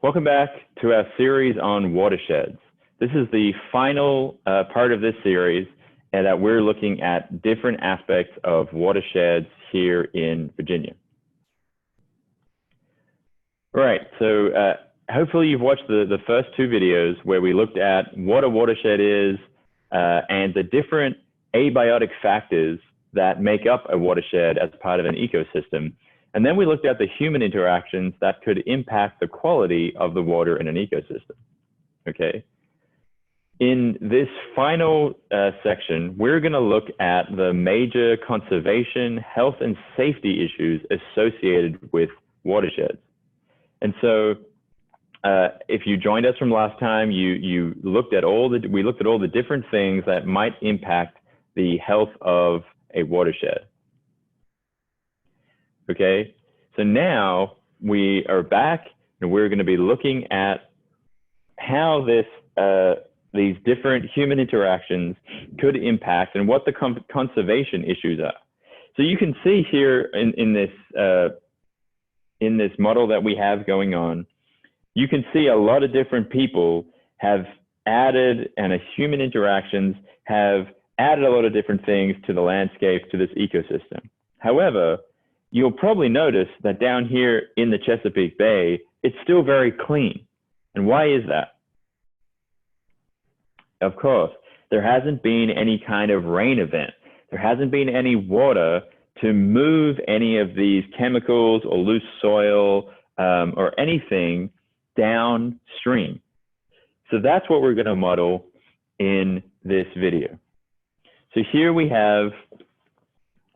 Welcome back to our series on watersheds. This is the final part of this series, and that we're looking at different aspects of watersheds here in Virginia. All right, so hopefully you've watched the first two videos where we looked at what a watershed is and the different abiotic factors that make up a watershed as part of an ecosystem. And then we looked at the human interactions that could impact the quality of the water in an ecosystem, okay? In this final section, we're gonna look at the major conservation, health, and safety issues associated with watersheds. And so if you joined us from last time, we looked at all the different things that might impact the health of a watershed. Okay, so now we are back and we're going to be looking at how these different human interactions could impact and what the conservation issues are. So you can see here in this model that we have going on, you can see a lot of different people have added, and human interactions have added a lot of different things to the landscape, to this ecosystem. However, you'll probably notice that down here in the Chesapeake Bay, it's still very clean. And why is that? Of course, there hasn't been any kind of rain event. There hasn't been any water to move any of these chemicals or loose soil or anything downstream. So that's what we're going to model in this video. So here we have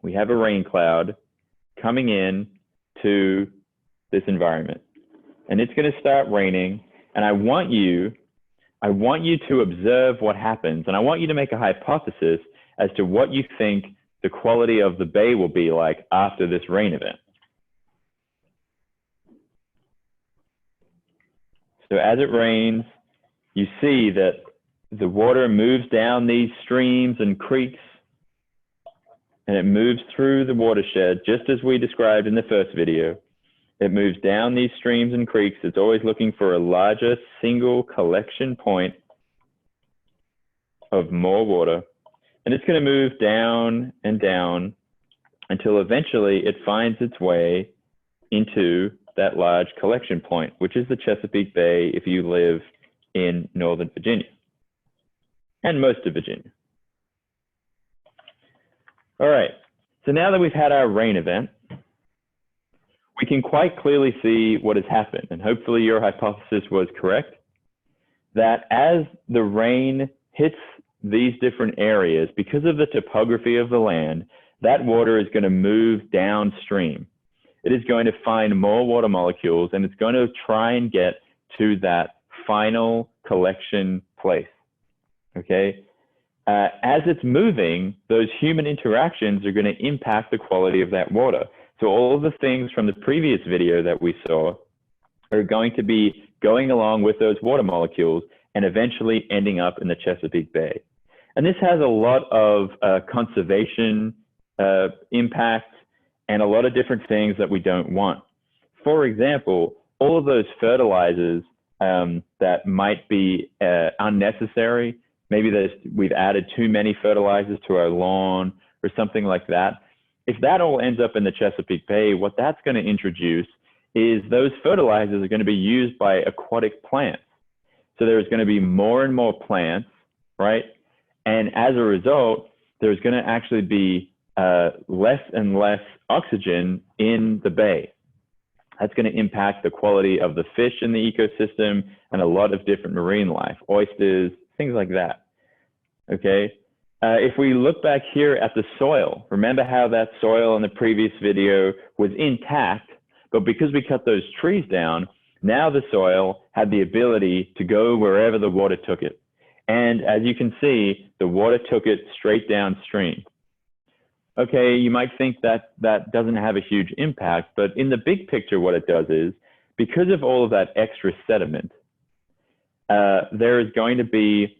a rain cloud coming in to this environment, and it's going to start raining, and I want you to observe what happens, and I want you to make a hypothesis as to what you think the quality of the bay will be like after this rain event. So as it rains, you see that the water moves down these streams and creeks, and it moves through the watershed, just as we described in the first video. It moves down these streams and creeks. It's always looking for a larger single collection point of more water. And it's going to move down and down until eventually it finds its way into that large collection point, which is the Chesapeake Bay if you live in Northern Virginia and most of Virginia. All right, so now that we've had our rain event, we can quite clearly see what has happened, and hopefully your hypothesis was correct, that as the rain hits these different areas, because of the topography of the land, that water is going to move downstream. It is going to find more water molecules, and it's going to try and get to that final collection place, okay? As it's moving, those human interactions are going to impact the quality of that water. So all of the things from the previous video that we saw are going to be going along with those water molecules and eventually ending up in the Chesapeake Bay. And this has a lot of conservation impact and a lot of different things that we don't want. For example, all of those fertilizers that might be unnecessary. Maybe we've added too many fertilizers to our lawn or something like that. If that all ends up in the Chesapeake Bay, what that's going to introduce is those fertilizers are going to be used by aquatic plants. So there's going to be more and more plants, right? And as a result, there's going to actually be less and less oxygen in the bay. That's going to impact the quality of the fish in the ecosystem and a lot of different marine life, oysters, things like that. Okay, if we look back here at the soil, remember how that soil in the previous video was intact, but because we cut those trees down, now the soil had the ability to go wherever the water took it. And as you can see, the water took it straight downstream. Okay, you might think that that doesn't have a huge impact, but in the big picture, what it does is, because of all of that extra sediment, there is going to be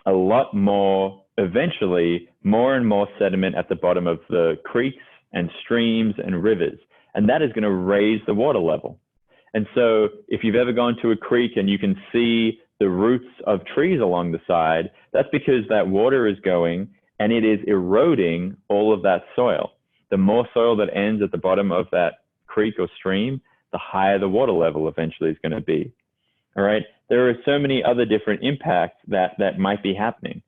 a lot more, eventually, more and more sediment at the bottom of the creeks and streams and rivers. And that is going to raise the water level. And so if you've ever gone to a creek and you can see the roots of trees along the side, that's because that water is going and it is eroding all of that soil. The more soil that ends at the bottom of that creek or stream, the higher the water level eventually is going to be. All right. There are so many other different impacts that might be happening.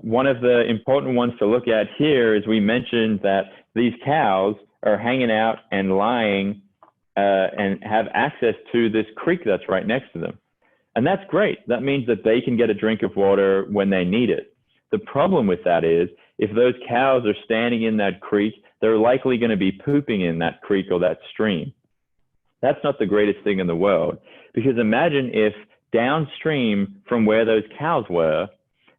One of the important ones to look at here is we mentioned that these cows are hanging out and lying and have access to this creek that's right next to them. And that's great. That means that they can get a drink of water when they need it. The problem with that is if those cows are standing in that creek, they're likely going to be pooping in that creek or that stream. That's not the greatest thing in the world, because imagine if downstream from where those cows were,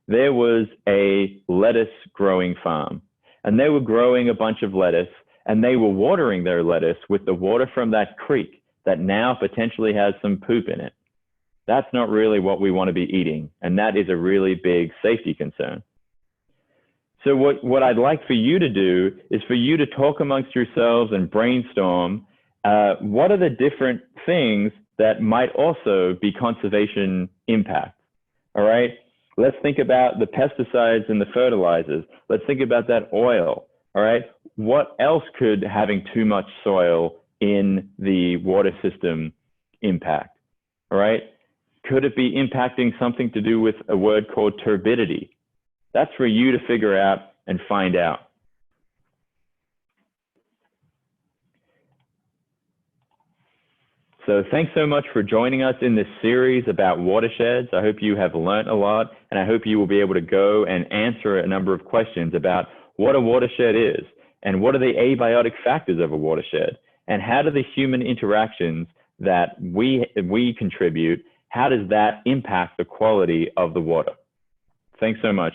there was a lettuce growing farm, and they were growing a bunch of lettuce, and they were watering their lettuce with the water from that creek that now potentially has some poop in it. That's not really what we want to be eating, and that is a really big safety concern. So what I'd like for you to do is for you to talk amongst yourselves and brainstorm what are the different things that might also be conservation impacts, all right? Let's think about the pesticides and the fertilizers. Let's think about that oil, all right? What else could having too much soil in the water system impact, all right? Could it be impacting something to do with a word called turbidity? That's for you to figure out and find out. So thanks so much for joining us in this series about watersheds. I hope you have learned a lot, and I hope you will be able to go and answer a number of questions about what a watershed is, and what are the abiotic factors of a watershed, and how do the human interactions that we contribute, how does that impact the quality of the water? Thanks so much.